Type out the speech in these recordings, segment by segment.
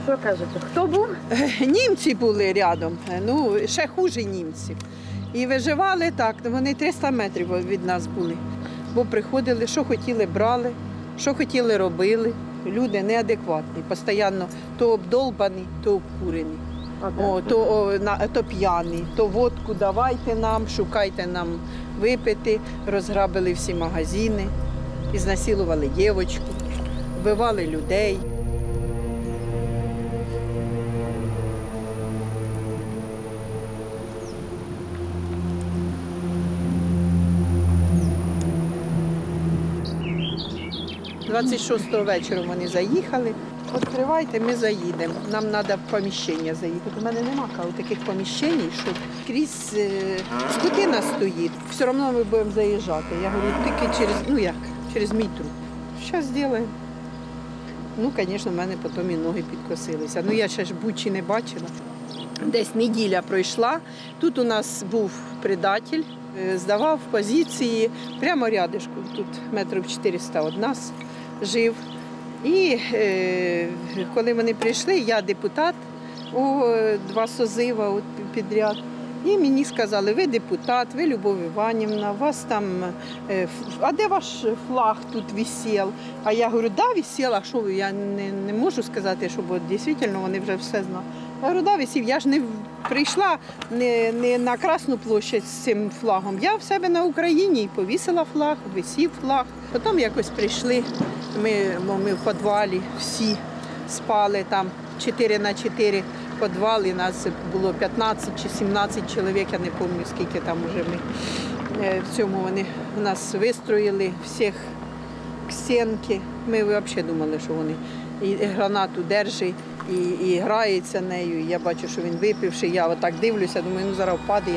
Що кажете, хто був? Німці були рядом, ну ще хуже німців. І виживали так, вони 300 метрів від нас були. Бо приходили, що хотіли, брали, що хотіли, робили. Люди неадекватні, постійно то обдолбані, то обкурені, то п'яні, то водку давайте нам, шукайте нам випити, розграбили всі магазини, ізнасилували дівчинку, вбивали людей. – 26-го вечора вони заїхали. Відкривайте, ми заїдемо. Нам треба в поміщення заїхати. У мене немає таких поміщень, що крізь скотина стоїть. Все одно ми будемо заїжджати. Я говорю, тільки через мій труп. Що зробимо? Ну, звісно, в мене потім і ноги підкосилися. Ну, я ще ж Бучі не бачила. Десь неділя пройшла. Тут у нас був предатель, здавав позиції прямо рядишку. Тут метрів 400 від нас жив. І коли вони прийшли, я депутат у 2 созива підряд. І мені сказали, ви депутат, ви Любов Іванівна, у вас там, а де ваш флаг тут висів? А я говорю, да, висів, а що ви, я не можу сказати, що бо дійсно вони вже все знають. Я говорю, да, висів, я ж не прийшла не на Красну площадь з цим флагом, я в себе на Україні і повісила флаг, висів флаг. Потім якось прийшли, ми в підвалі всі спали там 4 на 4 підвали, нас було 15 чи 17 чоловік, я не пам'ятаю, скільки там вже ми в цьому вони нас вистроїли, всіх к стінки. Ми взагалі думали, що вони і гранату держать, і грається нею. Я бачу, що він випивши, я отак дивлюся, думаю, ну зараз впаде,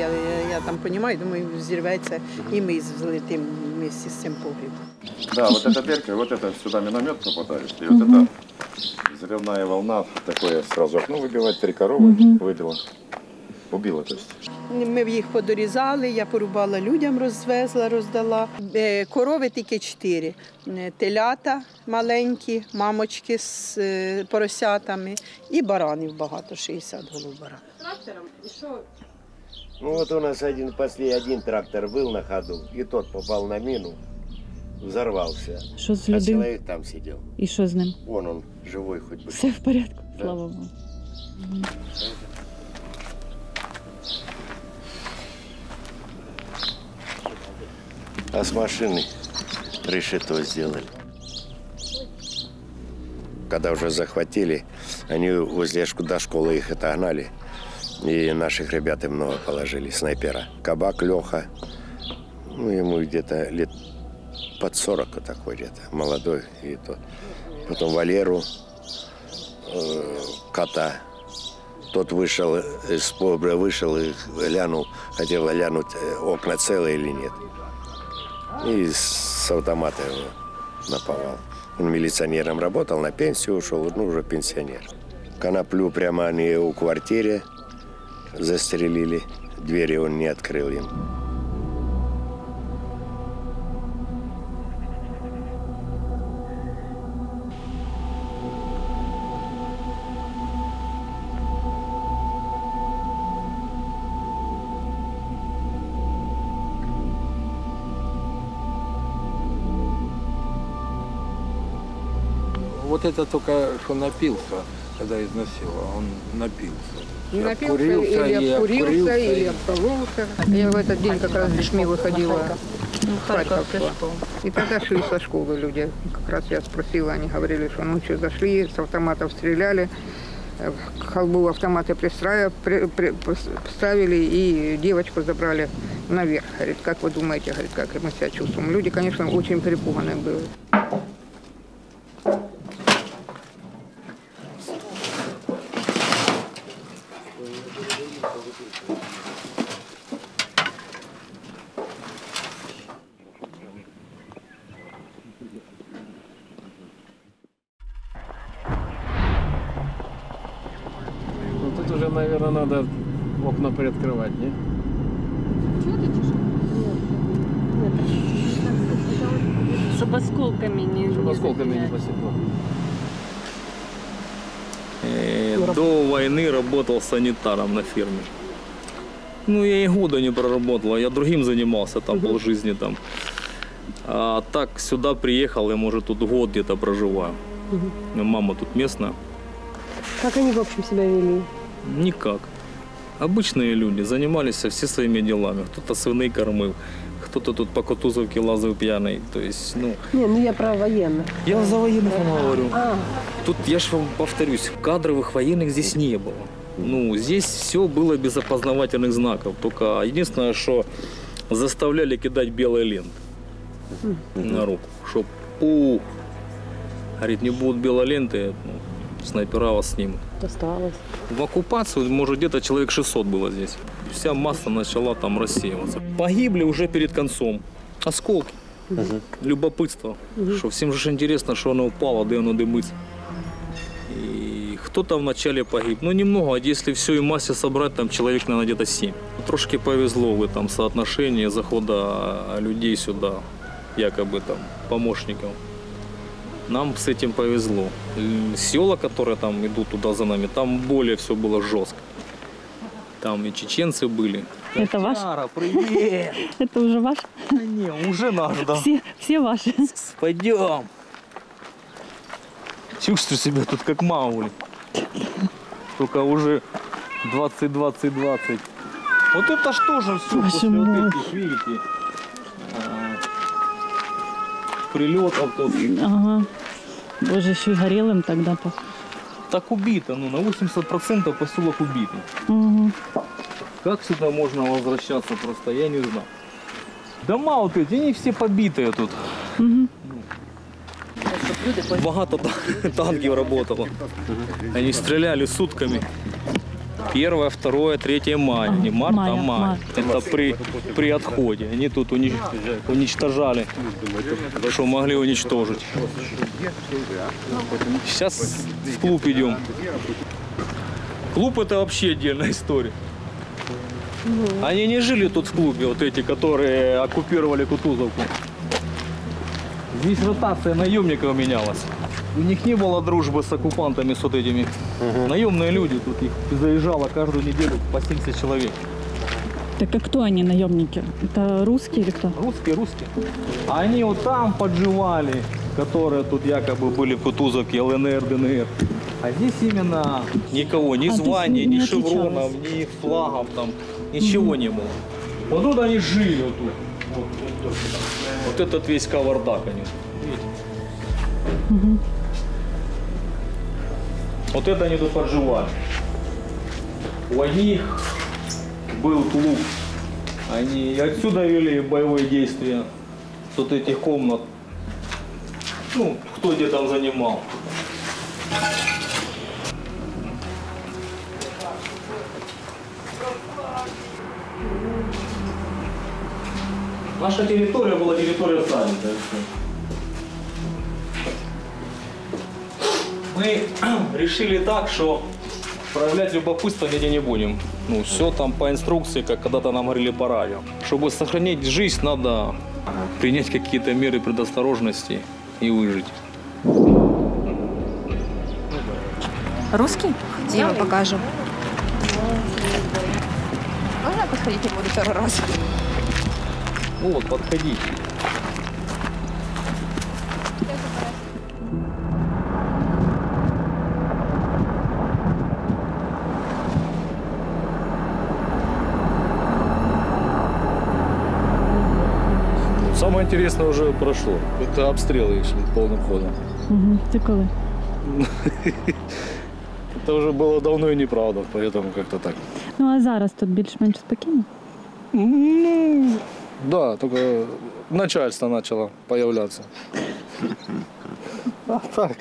я там розумію, думаю, зірветься, і ми злетимо вместе з цим погрібом. Да, вот эта дырка, вот это сюда миномет попадает, и вот эта взрывная волна, такое сразу окно выбивает, 3 коровы выбила, убила, то есть. Ми їх подорізали, я порубала людям, розвезла, роздала. Корови тільки 4. Телята маленькі, мамочки з поросятами і баранів багато, 60 голов баранів. Трактором і що? Ну вот у нас один трактор был на ходу, и тот попал на мину, взорвался. Що з А людьми? человек там сидел. І що з ним? Вон он, живой хоть бы. Все в порядку, Да. слава Богу. А с машины решето сделали. Когда уже захватили, они возле до школы их отогнали. И наших ребят им много положили, снайпера. Кабак Леха, ну ему где-то лет под 40 такой где-то, молодой. И тот. Потом Валеру, кота. Тот вышел из погреба, вышел и глянул, хотел глянуть, окна целые или нет. И с автомата его наповал. Он милиционером работал, на пенсию ушел, ну уже пенсионер. Коноплю прямо они у квартире застрелили, двери он не открыл им. Вот это только что напился, когда изнасиловал, он напился. Не напился, или обкурился, или обкололся. Я в этот день как раз с детьми выходила в Харьков. И тогда шли со школы люди. Как раз я спросила, они говорили, что ночью зашли, с автоматов стреляли, к колбу автоматы поставили и девочку забрали наверх. Говорит, как вы думаете, говорит, как мы себя чувствуем? Люди, конечно, очень перепуганы были. Тут уже, наверное, надо окна приоткрывать, не? Щоб осколками не... Чтобы осколками не посекло. До войны работал санитаром на ферме. Ну, я и года не проработал, я другим занимался, там полжизни там. А так сюда приехал, я, может, тут год где-то проживаю. Мама тут местная. Как они, в общем, себя вели? Никак. Обычные люди, занимались все своими делами. Кто-то свиной кормил, кто-то тут по Кутузовке лазил пьяный. То есть, ну... Не, ну я про военных. Я за военных вам говорю. Тут, я же вам повторюсь, кадровых военных здесь не было. Ну, здесь все было без опознавательных знаков. Только единственное, что заставляли кидать белые ленты на руку. Чтоб, говорит, не будут белые ленты, ну, снайпера вас снимут. Осталось. В оккупацию, может, где-то человек 600 было здесь. Вся масса начала там рассеиваться. Погибли уже перед концом. Осколки. Любопытство. Что всем же интересно, что оно упало, да оно дымится. И кто-то вначале погиб. Ну, немного, а если все и массе собрать, там человек, наверное, где-то 7. Трошки повезло в этом соотношении захода людей сюда, якобы там помощников. Нам с этим повезло. Села, которые там идут туда за нами, там более все было жестко. Там и чеченцы были. Это ваш? Привет! Это уже ваш? Не, уже наш, да. Все ваши. Пойдем. Чувствую себя тут как Маугли. Только уже 20-20-20. Вот это что же все после вот этих, видите, прилетов тут. Ага. Боже, еще и горелым тогда. Так убито, ну на 80% поселок убитый. Угу. Как сюда можно возвращаться просто, я не знаю. Дома вот эти, они все побитые тут. Угу. Багато танків работало. Они стреляли сутками. 1, 2, 3 мая. Не март, а май. Это при отходе. Они тут уничтожали, что могли уничтожить. Сейчас в клуб идем. Клуб — это вообще отдельная история. Они не жили тут в клубе, вот эти, которые оккупировали Кутузовку. Здесь ротация наемников менялась. У них не было дружбы с оккупантами, с вот этими. Наемные люди, тут их заезжало каждую неделю по 70 человек. Так а кто они, наемники? Это русские или кто? Русские. А они вот там подживали, которые тут якобы были в Кутузовке, ЛНР, ДНР. А здесь именно никого, ни званий, ни шевронов, ни флагов там, ничего не было. Вот тут они жили, вот тут. Вот этот весь кавардак они. Видите? Вот это они тут подживали. У них был клуб. Они отсюда вели боевые действия. С вот этих комнат. Ну, кто где там занимал. Наша территория была территория санитарная. Мы решили так, что проявлять любопытство нигде не будем. Ну, все там по инструкции, как когда-то нам говорили по радио. Чтобы сохранить жизнь, надо принять какие-то меры предосторожности и выжить. Русский? Где мы покажем? Можно я подходить не буду второй раз? Вот, подходите. Самое интересное уже прошло. Это обстрелы шли полным ходом. Угу. Ты коли? Это уже было давно и неправда, поэтому как-то так. Ну а зараз тут більш-менш спокійно? Ну, да, только начальство начало появляться. А так.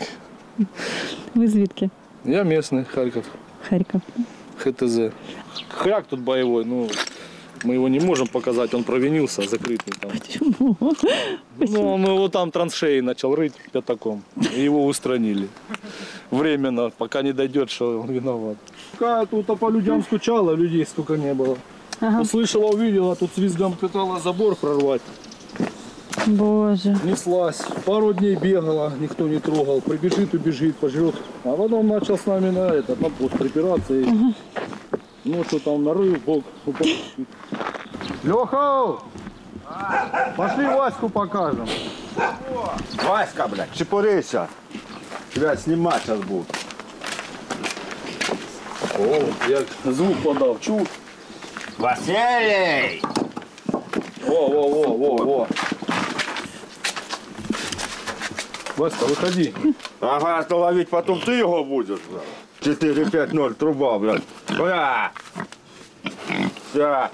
Ви звідки? Я местный, Харьков. Харьков. ХТЗ. Хряк тут боевой, ну, мы его не можем показать, он провинился, закрытый там. Почему? Ну, он его там траншеи начал рыть пятаком, и его устранили. Временно, пока не дойдет, что он виноват. Пока тут по людям скучала, людей столько не было. Ага. Услышала, увидела, тут с визгом пыталась забор прорвать. Боже. Неслась. Пару дней бегала, никто не трогал. Прибежит, убежит, пожрет. А потом начал с нами на пост припираться. И ночью там нарыв, бог упал. Леха! Пошли Ваську покажем. Васька, блядь, чепурися. Тебя снимать сейчас будут. О, я звук подал, чув. Василий! Во. Васька, выходи. Ага, что ловить потом ты его будешь. 4-5-0, труба, блядь. Бля! Все.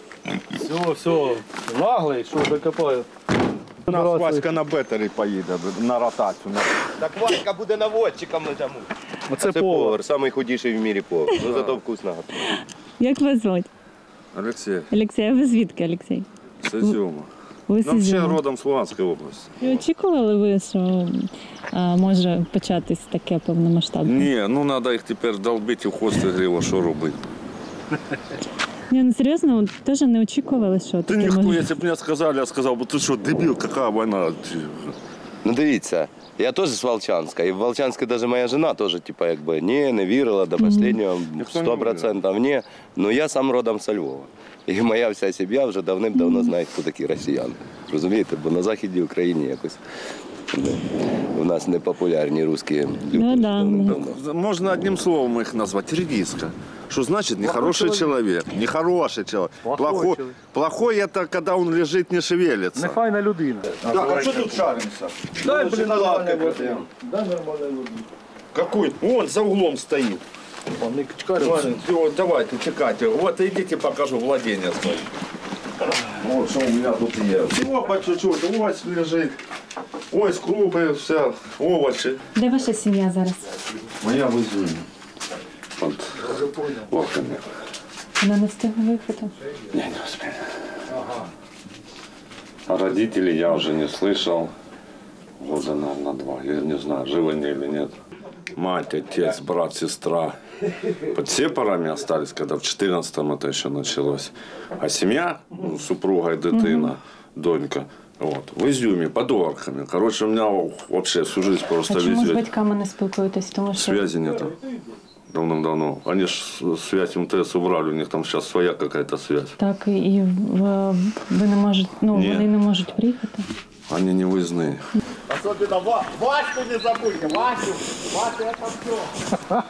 Наглый, что докопает. У нас Васька на бетері поїде, на ротацію. Так Васька буде наводчиком на тому. Оце повар. Самий худіший в мірі повар. Ну зато вкусно готує. Як вас звуть? Олексій, Олексій, а ви звідки, Олексій? з Ізюма. Ви з Ну, взагалі Ізюма. родом з Луганської області. Чи очікували ви, що може початись таке повномасштабне? Ні, ну треба їх тепер долбити в хвости гріло, що робити. Ні, ну серйозно, теж не очікували, що Ти таке ніхто, може? якщо б мені сказали, я сказав, бо ти що, дебіл, яка війна? Ну дивіться, я теж з Волчанська. І в Волчанську навіть моя жена теж, типу, якби, не вірила до останнього, 100% ні. Ну я сам родом з Львова. І моя вся сім'я вже давним-давно знає, хто такі росіяни. Розумієте? Бо на Західній Україні якось у нас не популярні русські люди. Ну, да. Можна одним словом їх назвати, редиска. Что значит нехороший человек? Нехороший человек. Плохой это когда он лежит, не шевелится. Нефайна людина. Так, а что тут шаримся? Дай, блин, нормальный нормальная Дай нормальная людина. Какой? Он за углом стоит. Он не качкарится. Давайте, чекайте. Вот идите, покажу владение свое. Вот что у меня тут есть. Всего по чуть-чуть. Ось лежит. Ось крупы, все, овощи. Де ваша сім'я зараз? Моя в Изюме. Вот. Лохами. Вона не встигла виїхати? Не успели. А родителей я уже не слышал. Года, наверное, 2. Я не знаю, живы они или нет. Мать, отец, брат, сестра. Под сепарами остались, когда в 14-м это еще началось. А семья, ну, супруга и дитина, донька, вот, в Изюме, под Орхами. Короче, у меня вообще всю жизнь просто А чому з везет. батьками не спілкуєтесь? Тому що... Связи нету. Давным-давно. Они ж связь МТС убрали, у них там сейчас своя какая-то связь. Так, і ви не можете, ну, Ні. вони не можуть приїхати? Они не выездные. Особенно Ваську не забудьте, Васю, это все.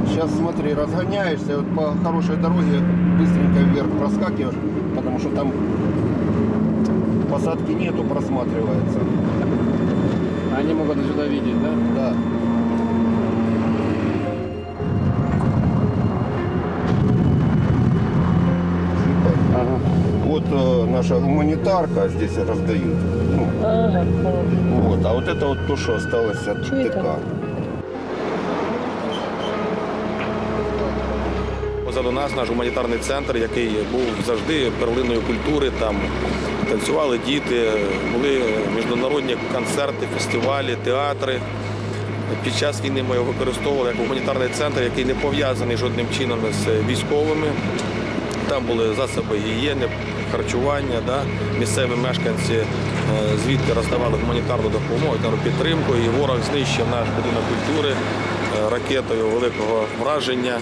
Сейчас смотри, разгоняешься, вот по хорошей дороге быстренько вверх проскакиваешь, потому что там посадки нету, просматривается. Они могут сюда видеть, да? Да. Ага. Вот наша гуманитарка здесь раздают. Ну, вот, а вот это вот то, что осталось от ТК. Позаду нас наш гуманітарний центр, який був завжди перлиною культури. Там танцювали діти, були міжнародні концерти, фестивалі, театри. Під час війни ми його використовували як гуманітарний центр, який не пов'язаний жодним чином з військовими. Там були засоби гігієни, харчування. Да? Місцеві мешканці звідти роздавали гуманітарну допомогу, підтримку. І ворог знищив наш будинок культури ракетою великого враження.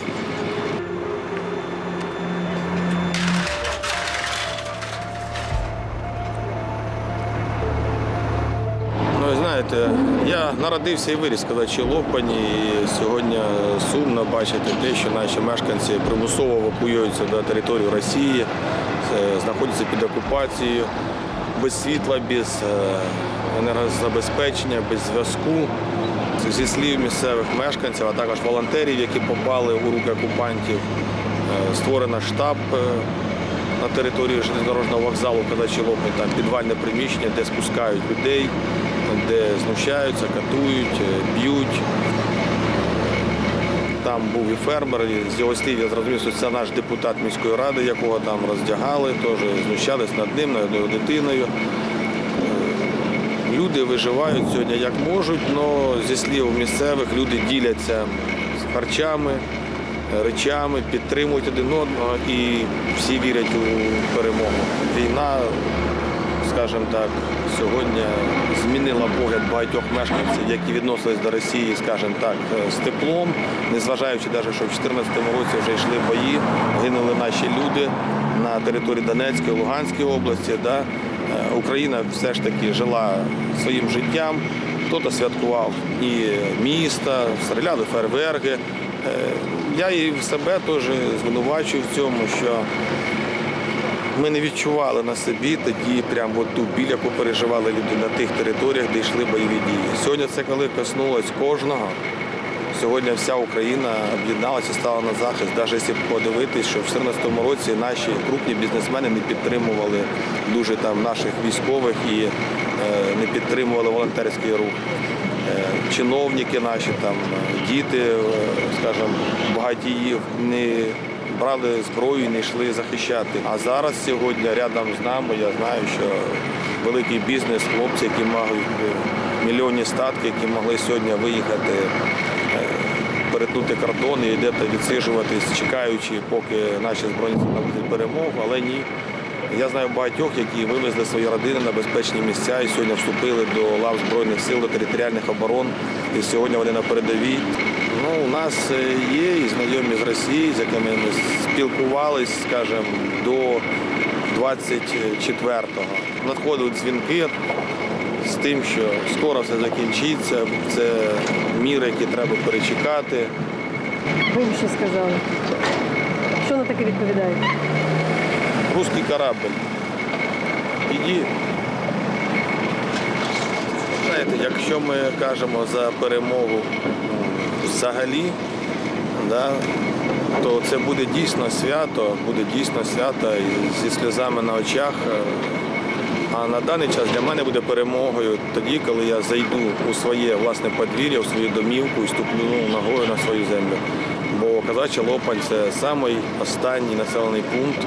Ну, знаєте, я народився і виріс в Калачі Лопані, і сьогодні сумно бачити те, що наші мешканці примусово евакуюються до території Росії, знаходяться під окупацією, без світла, без енергозабезпечення, без зв'язку. Зі слів місцевих мешканців, а також волонтерів, які попали у руки окупантів, створено штаб на території железнодорожного вокзалу Калачі Лопань, там підвальне приміщення, де спускають людей, де знущаються, катують, б'ють. Там був і фермер, і з його слів я зрозумів, що це наш депутат міської ради, якого там роздягали, теж знущались над ним, над його дитиною. Люди виживають сьогодні як можуть, але зі слів місцевих люди діляться харчами, речами, підтримують один одного і всі вірять у перемогу. Війна, скажімо так, сьогодні змінила погляд багатьох мешканців, які відносились до Росії, скажімо так, з теплом, незважаючи навіть, що в 2014 році вже йшли бої, гинули наші люди на території Донецької, Луганської області. Да? Україна все ж таки жила своїм життям, хтось святкував і міста, стріляли фейерверки. Я і себе теж звинувачую в цьому, що ми не відчували на собі тоді прямо ту біль, яку переживали люди на тих територіях, де йшли бойові дії. Сьогодні це коли коснулось кожного. Сьогодні вся Україна об'єдналася, стала на захист. Навіть якщо подивитись, що в 2014 році наші крупні бізнесмени не підтримували дуже там наших військових і не підтримували волонтерський рух. Чиновники наші, там, діти, скажімо, багатіїв не брали зброю і не йшли захищати. А зараз сьогодні рядом з нами, я знаю, що великий бізнес, хлопці, які мають мільйонні статки, які могли сьогодні виїхати, перетнути кордон і де-то відсиджуватись, чекаючи, поки наші збройні сили наблизять перемогу, але ні. Я знаю багатьох, які вивезли свої родини на безпечні місця і сьогодні вступили до лав Збройних сил, до територіальних оборон. І сьогодні вони на передовій. У нас є і знайомі з Росії, з якими ми спілкувалися, скажімо, до 24-го. Надходили дзвінки з тим, що скоро все закінчиться, це міри, які треба перечекати. Ви б що сказали? Що на таке відповідаєте? Русський корабль. Іди. Знаєте, якщо ми кажемо за перемогу взагалі, да, то це буде дійсно свято і зі сльозами на очах. А на даний час для мене буде перемогою тоді, коли я зайду у своє власне подвір'я, у свою домівку і ступлю ногою на свою землю. Бо Казача Лопань – це самий останній населений пункт,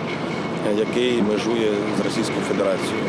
який межує з Російською Федерацією.